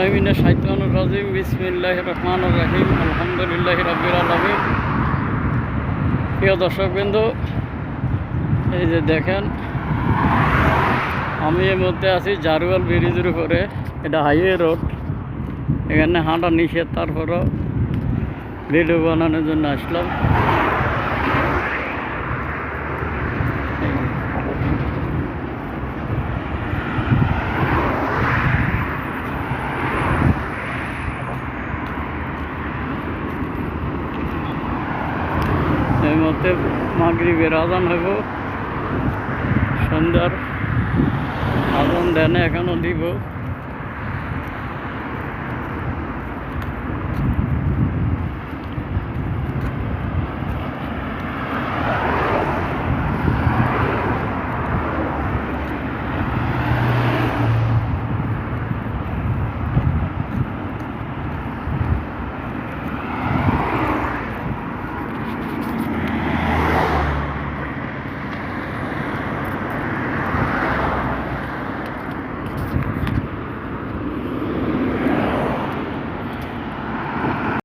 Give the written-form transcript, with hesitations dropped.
আউযুবিল্লাহি মিনাশ শাইতানির রাজিম বিসমিল্লাহির রহমানির রহিম আলহামদুলিল্লাহি রাব্বিল আলামিন। প্রিয় দর্শকবৃন্দ, এই যে দেখেন, আমি এর মধ্যে আছি জারুয়াল ব্রিজের উপরে। এটা হাইওয়ে রোড, এখানে হাঁটা নিষেধ, তারপরও ভিডিও বানানোর জন্য আসলাম। এর মধ্যে মাগরিবের আজান হইব, সন্ধ্যার আজান দেনে এখনো দিব।